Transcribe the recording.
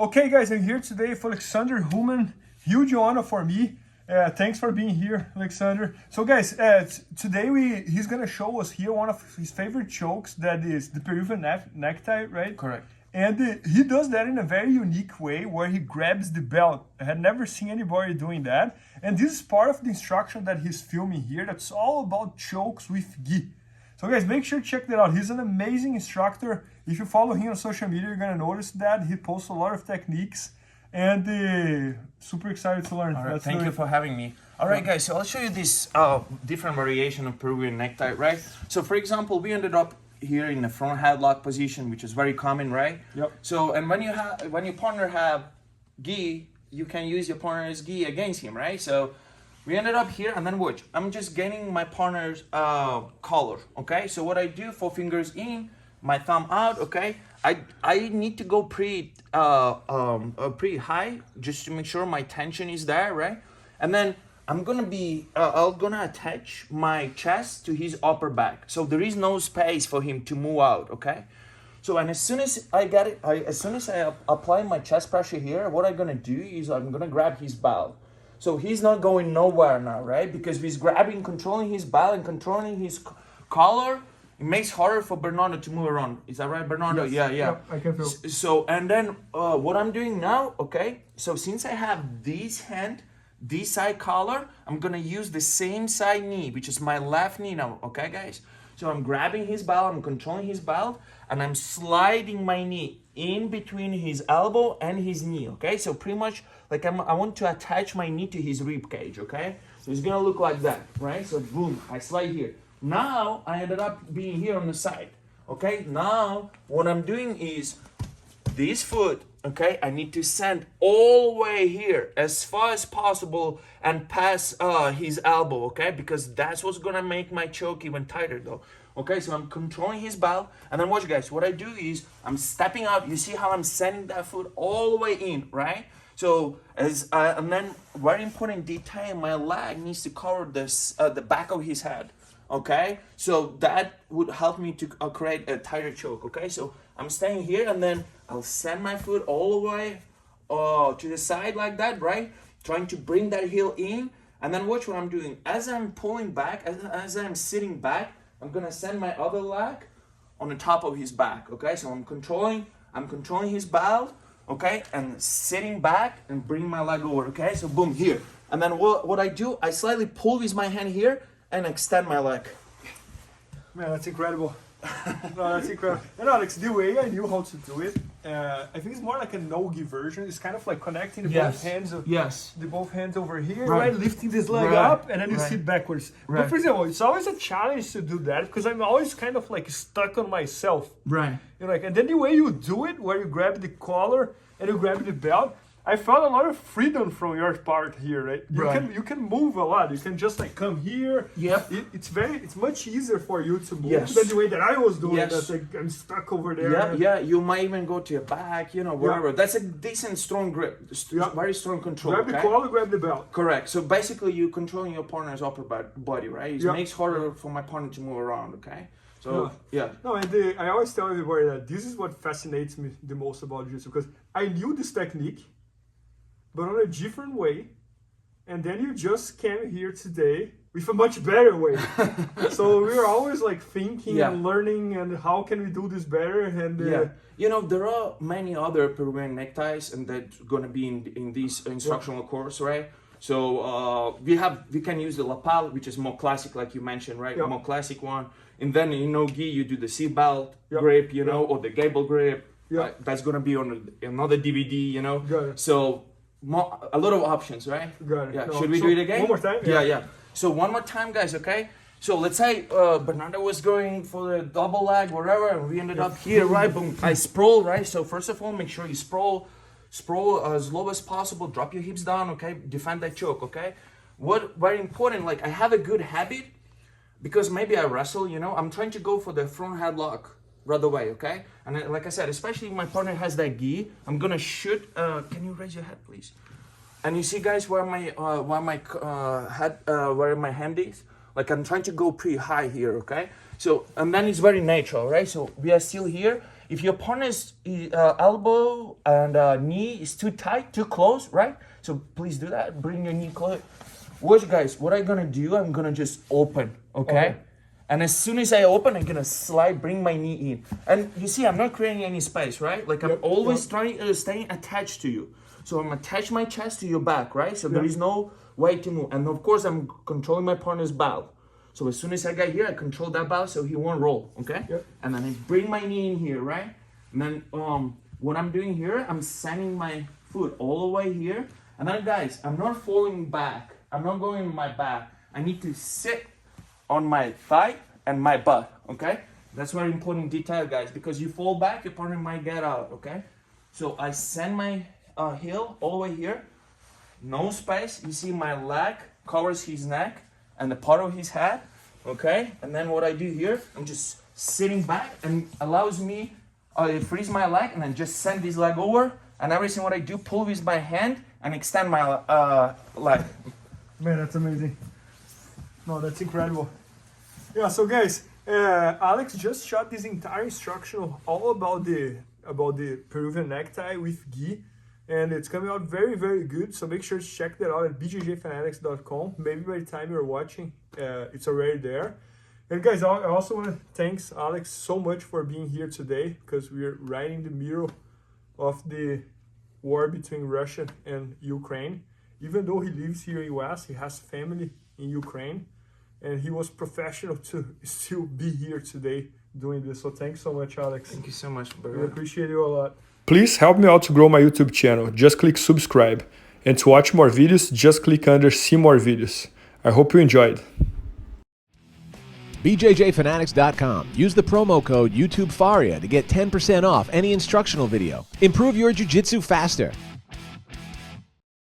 Okay, guys, I'm here today with Alexander Humen. Huge honor for me. Thanks for being here, Alexander. So, guys, today he's gonna show us here one of his favorite chokes, that is the Peruvian necktie, right? Correct. And he does that in a very unique way, where he grabs the belt. I had never seen anybody doing that. And this is part of the instruction that he's filming here. That's all about chokes with gi. So guys, make sure to check that out. He's an amazing instructor. If you follow him on social media, you're gonna notice that he posts a lot of techniques, and super excited to learn. All right, thank you for having me. All right, guys, so I'll show you this different variation of Peruvian necktie, right? So for example, we ended up here in the front headlock position, which is very common, right? Yep. So, and when your partner have gi, you can use your partner's gi against him, right? So we ended up here, and then watch. I'm just getting my partner's collar, okay? So what I do, 4 fingers in, my thumb out, okay? I need to go pretty high, just to make sure my tension is there, right? And then I'm gonna attach my chest to his upper back, so there is no space for him to move out, okay? So, and as soon as I get it, as soon as I apply my chest pressure here, what I'm gonna do is I'm gonna grab his belt. So he's not going nowhere now, right? Because he's grabbing, controlling his belt and controlling his collar. It makes harder for Bernardo to move around. Is that right, Bernardo? Yes. Yeah. I can feel. So, and then what I'm doing now, okay? So since I have this side collar, I'm gonna use the same side knee, which is my left knee now, okay, guys? So I'm grabbing his belt, I'm controlling his belt, and I'm sliding my knee in between his elbow and his knee, okay? So pretty much like I want to attach my knee to his rib cage, okay? So it's gonna look like that, right? So boom, I slide here. Now I ended up being here on the side, okay? Now what I'm doing is this foot, okay, I need to send all the way here as far as possible and pass his elbow, okay? Because that's what's gonna make my choke even tighter though. Okay, so I'm controlling his belt, and then watch, guys, what I do is I'm stepping out. You see how I'm sending that foot all the way in, right? So and then very important detail, my leg needs to cover this the back of his head, okay? So that would help me to create a tighter choke, okay? So I'm staying here, and then I'll send my foot all the way to the side like that, right? Trying to bring that heel in, and then watch what I'm doing. As I'm pulling back, as I'm sitting back, I'm gonna send my other leg on the top of his back, okay? So I'm controlling his belt, okay? And sitting back and bring my leg over, okay? So boom, here. And then what I do, I slightly pull with my hand here and extend my leg. Man, that's incredible. No, that's incredible. And Alex, the way I knew how to do it, I think it's more like a no-gi version. It's kind of like connecting the both hands. The both hands over here, right? Lifting this leg up, and then you sit backwards. But for example, it's always a challenge to do that, because I'm always kind of like stuck on myself. Right. You know, like, and then the way you do it, where you grab the collar and you grab the belt, I felt a lot of freedom from your part here, right? You can move a lot. You can just like come here. Yep. It's much easier for you to move than the way that I was doing. That's like I'm stuck over there. Yeah. You might even go to your back, you know, wherever. That's a decent, strong grip. Very strong control. Grab the collar, grab the belt. Correct. So basically, you're controlling your partner's upper body, right? It makes harder for my partner to move around. Okay. So No, and I always tell everybody that this is what fascinates me the most about jiu-jitsu, because I knew this technique, but on a different way, and then you just came here today with a much better way. So we were always like thinking and learning, and how can we do this better? And you know, there are many other Peruvian neckties, and that's gonna be in this instructional course, right? So we can use the lapel, which is more classic, like you mentioned, right? More classic one. And then in no-gi, you do the seatbelt grip, you know, or the gable grip. That's gonna be on another DVD, you know. So a lot of options, right? Got it. Yeah. Should we do it again? One more time? Yeah. So one more time, guys, okay? So let's say Bernardo was going for the double leg, whatever, and we ended up here, right? Boom. I sprawl, right? So first of all, make sure you sprawl as low as possible. Drop your hips down, okay? Defend that choke, okay? What very important, like I have a good habit, because maybe I wrestle, you know, I'm trying to go for the front headlock right away, okay? And then, like I said, especially if my partner has that gi, I'm gonna shoot. Can you raise your head, please? And you see, guys, where my hand is? Like I'm trying to go pretty high here, okay? So, and then it's very natural, right? So we are still here, If your partner's elbow and knee is too tight, too close, right? So please do that. Bring your knee close. Watch, guys. What I'm gonna do? I'm gonna just open, okay? And as soon as I open, I'm gonna slide, bring my knee in. And you see, I'm not creating any space, right? Like I'm always staying attached to you. So I'm attach my chest to your back, right? So there is no way to move. And of course, I'm controlling my partner's bow. So as soon as I get here, I control that bow so he won't roll, okay? And then I bring my knee in here, right? And then what I'm doing here, I'm sending my foot all the way here. And then guys, I'm not falling back. I'm not going on my back. I need to sit on my thigh and my butt, okay? That's very important detail, guys, because you fall back, your partner might get out, okay? So I send my heel all the way here. No space. You see my leg covers his neck and the part of his head, okay? And then what I do here, I'm just sitting back and allows me, freeze my leg and then just send this leg over. And everything what I do, pull with my hand and extend my leg. Man, that's amazing. No, that's incredible. Yeah, so guys, Alex just shot this entire instructional all about the Peruvian necktie with gi. And it's coming out very, very good. So make sure to check that out at bjjfanatics.com. Maybe by the time you're watching, it's already there. And guys, I also want to thank Alex so much for being here today, because we're right in the middle of the war between Russia and Ukraine. Even though he lives here in US, he has family in Ukraine. And he was professional to still be here today doing this. So thanks so much, Alex. Thank you so much, bro. We appreciate you a lot. Please help me out to grow my YouTube channel. Just click subscribe. And to watch more videos, just click under see more videos. I hope you enjoyed. BJJFanatics.com. Use the promo code YouTubeFaria to get 10% off any instructional video. Improve your jiu-jitsu faster.